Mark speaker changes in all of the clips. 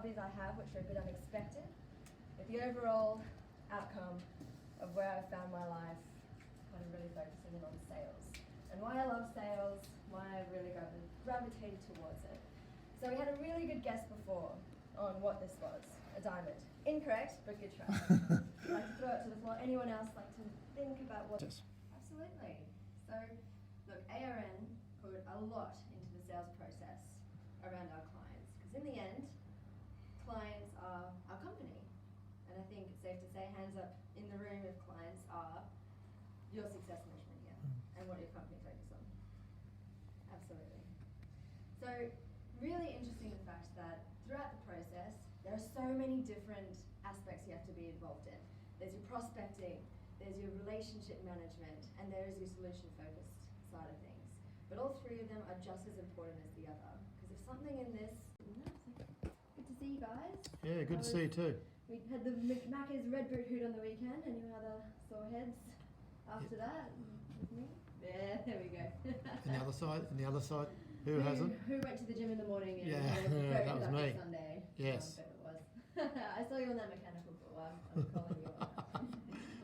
Speaker 1: hobbies I have, which are a bit unexpected, with the overall outcome of where I found my life, kind of really focusing in on sales. And why I love sales, why I really gravitated towards it. So we had a really good guess before on what this was, a diamond. Incorrect, but good try. I'd like to throw it to the floor. Anyone else like to think about what...
Speaker 2: Yes.
Speaker 1: Absolutely. So, look, ARN put a lot into the sales process around our clients, because in the end, clients are our company. And I think it's safe to say, hands up in the room if clients are your success measurement here and what your company focuses on. Absolutely. So, really interesting the fact that throughout the process, there are so many different aspects you have to be involved in. There's your prospecting, there's your relationship management, and there is your solution-focused side of things. But all three of them are just as important as the other. Because if something in this... Good to see you guys.
Speaker 2: Yeah, good to see you too.
Speaker 1: We had the Macca's Red Boot Hoot on the weekend. Any other sore heads after that? With me? Yeah, there we go.
Speaker 2: And the other side, who hasn't?
Speaker 1: Who went to the gym in the morning and
Speaker 2: that was me.
Speaker 1: Sunday?
Speaker 2: Yes.
Speaker 1: It was. I saw you on that mechanical bull. I'm calling you on that.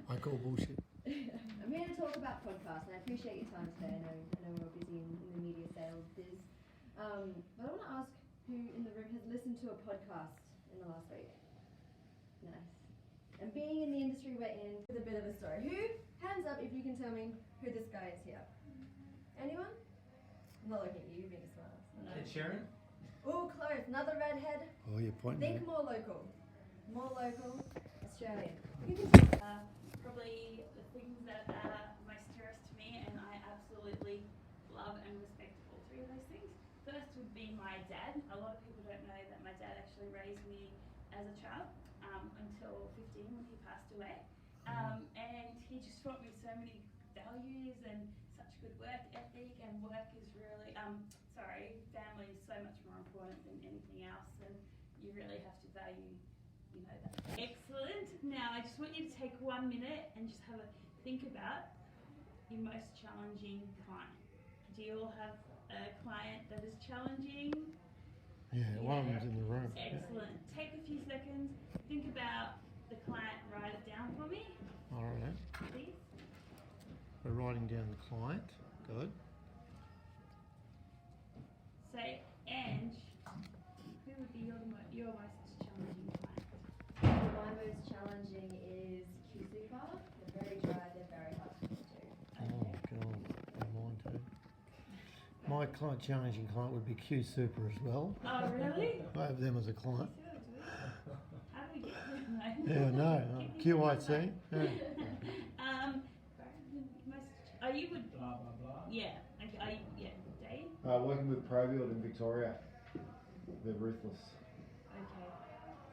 Speaker 2: I call bullshit.
Speaker 1: I'm here to talk about podcasts, and I appreciate your time today. I know we're busy in the media sales biz. But I want to ask who in the room has listened to a podcast in the last week? Nice. And being in the industry we're in, with a bit of a story. Who? Hands up if you can tell me who this guy is here. Anyone? I'm not looking at you, being a smart.
Speaker 3: Ed Sheeran?
Speaker 1: Oh, close. Another redhead.
Speaker 2: Oh, you're pointing.
Speaker 1: Think more local. More local. Australian.
Speaker 4: Probably the things that are most dearest to me, and I absolutely love and respect all three of those things. First would be my dad. A lot of people don't know that my dad actually raised me as a child until 15 when he passed away. And he just taught me so many values and such good work ethic, and work is really, family is so much more important than anything else, and you really have to value, that. Excellent. Now I just want you to take 1 minute and just have a think about your most challenging client. Do you all have a client that is challenging?
Speaker 2: Yeah, one of them's in the room.
Speaker 4: Excellent. Take a few seconds, think about the client, write it down for me.
Speaker 2: All right.
Speaker 4: Please.
Speaker 2: We're writing down the client. Good.
Speaker 4: Say, Ange, who would be your most challenging client?
Speaker 1: My most challenging is Q-Super. They're very dry, they're very hard to do.
Speaker 2: Oh, God. Mine too. My challenging client would be Q Super as well.
Speaker 4: Oh, really?
Speaker 2: I have them as a client.
Speaker 4: How do we get them?
Speaker 2: Yeah, no. QIC. Yeah.
Speaker 4: You would.
Speaker 3: Blah, blah, blah.
Speaker 4: Yeah. Yeah. Dave?
Speaker 5: Working with ProBuild in Victoria. They're ruthless.
Speaker 4: Okay.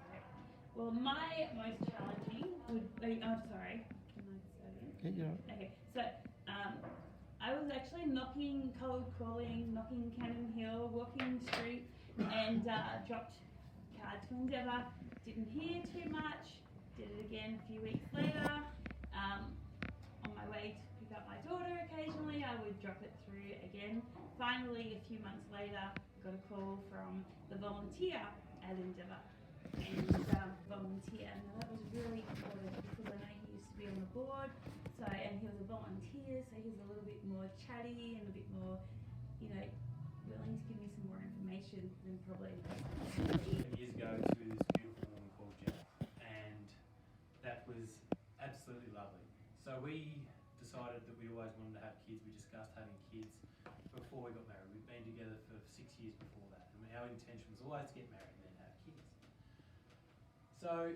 Speaker 4: Great. Well, my most challenging would be. Oh, sorry. Can I say
Speaker 2: Yeah.
Speaker 4: Okay. So, I was actually cold calling, knocking Cannon Hill, walking the street, and dropped card to Endeavour. Didn't hear too much. Did it again a few weeks later. On my way to pick up my daughter occasionally, I would drop it through again. Finally, a few months later, got a call from the volunteer at Endeavour. And volunteer, now that was really important because I know he used to be on the board, and he was a volunteer, so he was a little bit more chatty and a bit more, willing to give me some more information than probably.
Speaker 3: Years ago to this beautiful woman called Jen, and that was absolutely lovely. So we decided that we always wanted to have kids. We discussed having kids before we got married. We'd been together for 6 years before that, and our intention was always to get married and then have kids. So,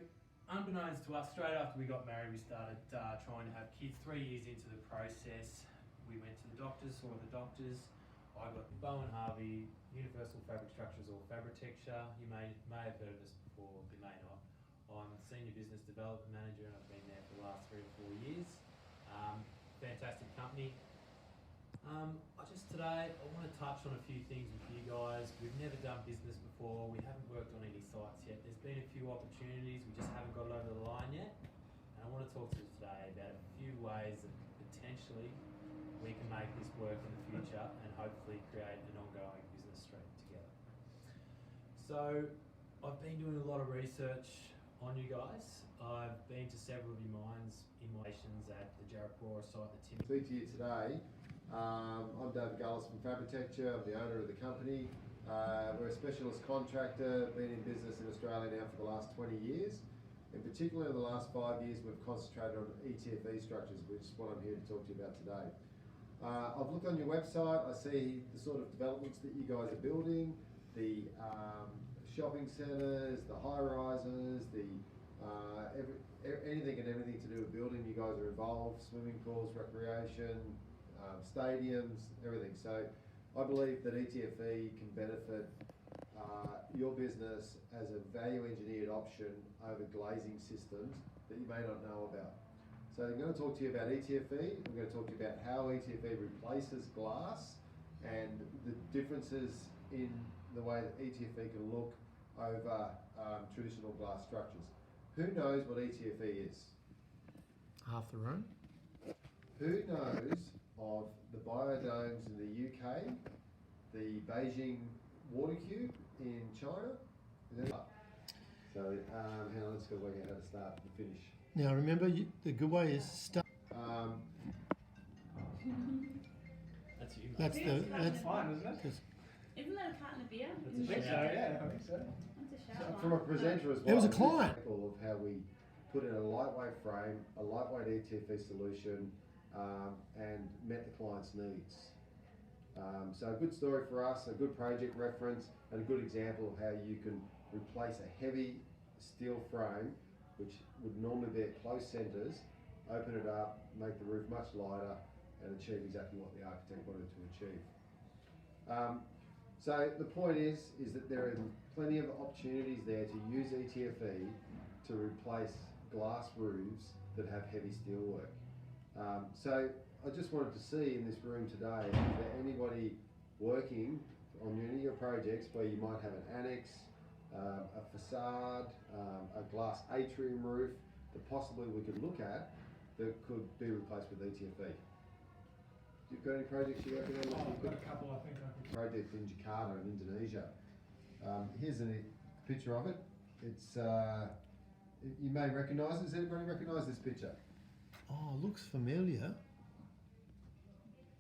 Speaker 3: unbeknownst to us, straight after we got married, we started trying to have kids. 3 years into the process, we went to the doctors, saw the doctors. I got Bowen Harvey, Universal Fabric Structures or Fabritecture. You may have heard of us before, you may not. I'm Senior Business Development Manager and I've been there for the last 3 or 4 years. Fantastic company. Today I want to touch on a few things with you guys. We've never done business before. We haven't worked on any sites yet. There's been a few opportunities. We just haven't got it over the line yet. And I want to talk to you today about a few ways that potentially we can make this work in the future and hopefully create an ongoing business stream together. So I've been doing a lot of research on you guys. I've been to several of your mines in my stations at the Jarapura site, the Tim.
Speaker 5: Speak to you today. I'm David Gullis from Fabrictecture. I'm the owner of the company. We're a specialist contractor, been in business in Australia now for the last 20 years. In particular, in the last 5 years, we've concentrated on ETFE structures, which is what I'm here to talk to you about today. I've looked on your website. I see the sort of developments that you guys are building, the shopping centres, the high-rises, anything and everything to do with building. You guys are involved, swimming pools, recreation, stadiums, everything. So I believe that ETFE can benefit your business as a value engineered option over glazing systems that you may not know about. So I'm going to talk to you about ETFE. I'm going to talk to you about how ETFE replaces glass and the differences in the way that ETFE can look over traditional glass structures. Who knows what ETFE is?
Speaker 2: Half the room.
Speaker 5: Who knows of the biodomes in the UK, the Beijing water cube in China? So hang on, let's go work out how to start and finish.
Speaker 2: Now remember, the good way is start.
Speaker 3: That's you, mate.
Speaker 2: That's
Speaker 4: That's
Speaker 6: fine, isn't it?
Speaker 4: Isn't that a carton of beer?
Speaker 3: That's
Speaker 6: I think so, yeah, I think so.
Speaker 4: That's a
Speaker 5: So
Speaker 4: shower.
Speaker 5: from a presenter as well,
Speaker 2: It was a
Speaker 5: an
Speaker 2: client.
Speaker 5: example of how we put in a lightweight frame, a lightweight ETFE solution, and met the client's needs. So a good story for us, a good project reference, and a good example of how you can replace a heavy steel frame, which would normally be at close centres, open it up, make the roof much lighter, and achieve exactly what the architect wanted to achieve. So the point is that there are plenty of opportunities there to use ETFE to replace glass roofs that have heavy steel work. So I just wanted to see in this room today, is there anybody working on any of your projects where you might have an annex, a facade, a glass atrium roof that possibly we could look at that could be replaced with ETFE? You've got any projects you're working on?
Speaker 6: I've got a couple, I think.
Speaker 5: Project in Jakarta in Indonesia. Here's a picture of it. It's you may recognise it. Does anybody recognise this picture?
Speaker 2: Oh, looks familiar.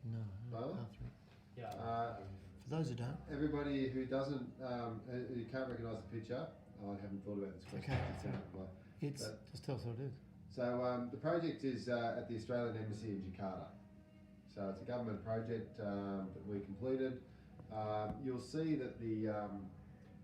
Speaker 2: No,
Speaker 5: Tyler?
Speaker 2: Catherine.
Speaker 3: Yeah.
Speaker 2: For those who don't.
Speaker 5: Everybody who doesn't, who can't recognise the picture, I haven't thought about this question.
Speaker 2: Okay. It's just tell us what it is.
Speaker 5: So the project is at the Australian Embassy in Jakarta. So it's a government project that we completed. You'll see that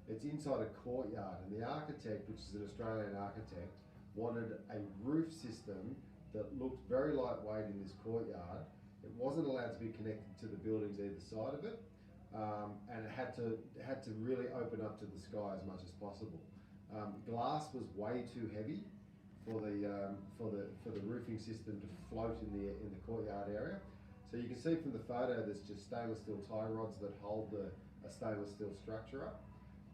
Speaker 5: it's inside a courtyard, and the architect, which is an Australian architect, wanted a roof system that looked very lightweight in this courtyard. It wasn't allowed to be connected to the buildings either side of it, and it had to really open up to the sky as much as possible. Glass was way too heavy for the roofing system to float in the courtyard area. So you can see from the photo, there's just stainless steel tie rods that hold a stainless steel structure up.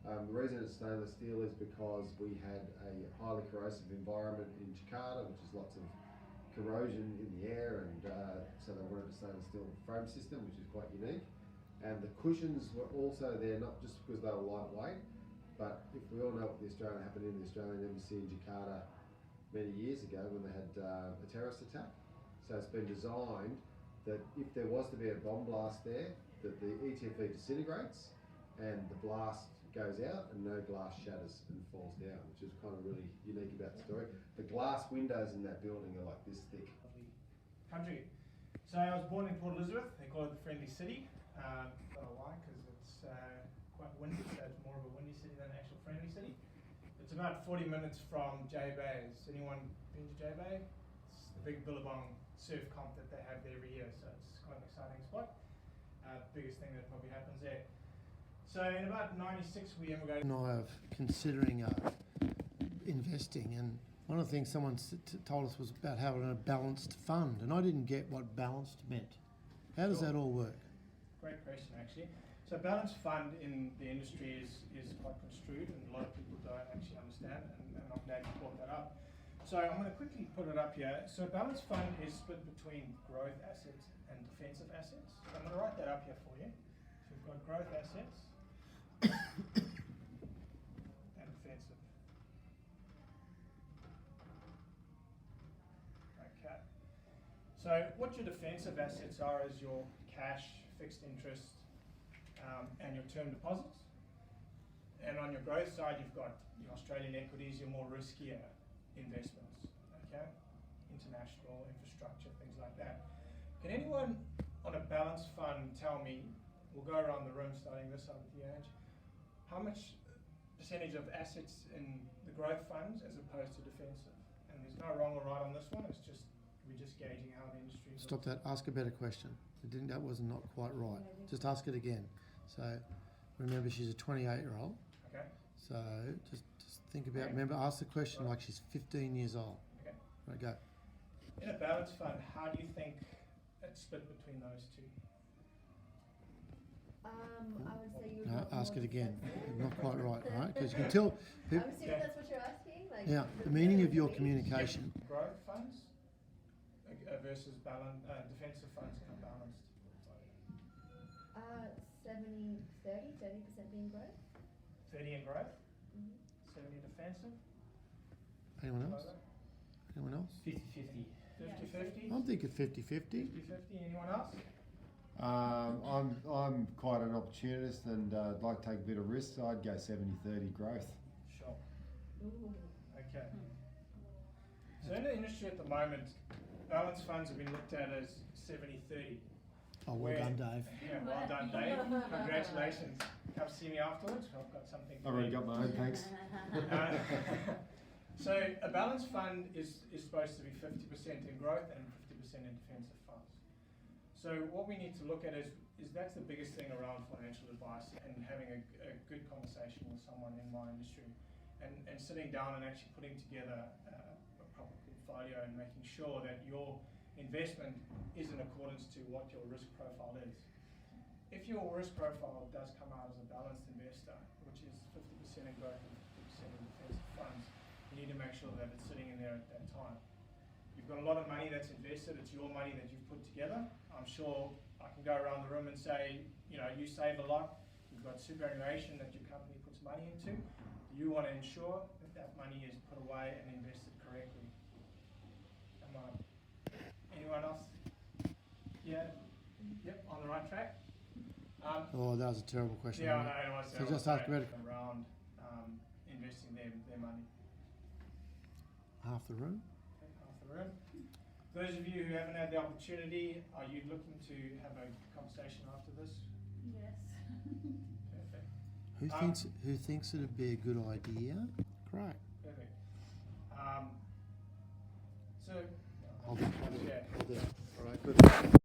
Speaker 5: The reason it's stainless steel is because we had a highly corrosive environment in Jakarta, which is lots of corrosion in the air, and so they wanted a stainless steel frame system, which is quite unique. And the cushions were also there, not just because they were lightweight, but if we all know what happened in the Australian Embassy in Jakarta many years ago when they had a terrorist attack. So it's been designed that if there was to be a bomb blast there, that the ETFE disintegrates and the blast goes out and no glass shatters and falls down, which is kind of really unique about the story. The glass windows in that building are like this thick.
Speaker 6: Lovely country. So I was born in Port Elizabeth. They call it the Friendly City. Got a why, because it's quite windy, so it's more of a windy city than an actual friendly city. It's about 40 minutes from J Bay. Has anyone been to J Bay? It's the big Billabong surf comp that they have there every year, so it's quite an exciting spot. Biggest thing that probably happens there. So in about 96 we immigrated.
Speaker 2: And I of considering investing, and one of the things someone told us was about having a balanced fund, and I didn't get what balanced meant. How does
Speaker 6: Sure.
Speaker 2: that all work?
Speaker 6: Great question, actually. So balanced fund in the industry is quite construed, and a lot of people don't actually understand, and I'm glad you brought that up. So I'm going to quickly put it up here. So balanced fund is split between growth assets and defensive assets. So I'm going to write that up here for you. So we've got growth assets and So what your defensive assets are is your cash, fixed interest, and your term deposits. And on your growth side, you've got your Australian equities, your more riskier investments, okay? International, infrastructure, things like that. Can anyone on a balanced fund tell me, we'll go around the room starting this side with you, Ange, how much percentage of assets in the growth funds as opposed to defensive? And there's no wrong or right on this one, it's just, we're just gauging how the industry is.
Speaker 2: Stop that. Ask a better question. That was not quite right. Just ask it again. So remember, she's a 28-year-old.
Speaker 6: Okay.
Speaker 2: So just think about. Remember, ask the question like she's 15 years old.
Speaker 6: Okay.
Speaker 2: Right, go.
Speaker 6: In a balanced fund, how do you think it's split between those two?
Speaker 1: I would say you would
Speaker 2: No,
Speaker 1: want
Speaker 2: ask
Speaker 1: more
Speaker 2: it again.
Speaker 1: defensive.
Speaker 2: Not quite right, right? Because you can tell.
Speaker 1: I'm assuming that's what you're asking? Like
Speaker 2: Yeah, the meaning of your
Speaker 1: relatively?
Speaker 2: communication.
Speaker 6: Growth funds versus defensive funds in a balanced portfolio.
Speaker 1: 30% being growth.
Speaker 6: 30 in growth,
Speaker 1: Mm-hmm.
Speaker 6: 70 defensive.
Speaker 2: Anyone else? Anyone else?
Speaker 3: 50-50.
Speaker 6: 50-50?
Speaker 2: I'm thinking 50-50.
Speaker 6: 50-50, anyone else?
Speaker 5: I'm quite an opportunist and I'd like to take a bit of risk, so I'd go 70-30 growth.
Speaker 6: Sure.
Speaker 1: Ooh.
Speaker 6: Okay. So in the industry at the moment, balanced funds have been looked at as 70-30.
Speaker 2: Oh, well
Speaker 6: Where-
Speaker 2: done, Dave.
Speaker 6: Yeah, well done, Dave. Congratulations. Come see me afterwards. I've got something
Speaker 5: I've
Speaker 6: for
Speaker 5: already
Speaker 6: you.
Speaker 5: got my own, thanks.
Speaker 6: So a balanced fund is supposed to be 50% in growth and 50% in defensive funds. So what we need to look at is that's the biggest thing around financial advice and having a good conversation with someone in my industry and sitting down and actually putting together a proper portfolio and making sure that your investment is in accordance to what your risk profile is. If your risk profile does come out as a balanced investor, which is 50% in growth and 50% in defensive funds, you need to make sure that it's sitting in there at that time. You've got a lot of money that's invested, it's your money that you've put together. I'm sure I can go around the room and say, you know, you save a lot, you've got superannuation that your company puts money into. You want to ensure that that money is put away and invested correctly. Anyone else? Yeah? Yep, on the right track.
Speaker 2: Oh, that was a terrible question.
Speaker 6: Yeah,
Speaker 2: wasn't it?
Speaker 6: I know.
Speaker 2: So just ask about it.
Speaker 6: Around investing their money.
Speaker 2: Half the room.
Speaker 6: Okay, half the room. Those of you who haven't had the opportunity, are you looking to have a conversation after this?
Speaker 4: Yes.
Speaker 6: Perfect.
Speaker 2: Who thinks it'd be a good idea? Great.
Speaker 6: Perfect. So,
Speaker 2: Hold it.
Speaker 6: yeah.
Speaker 2: Hold it. All right. Good.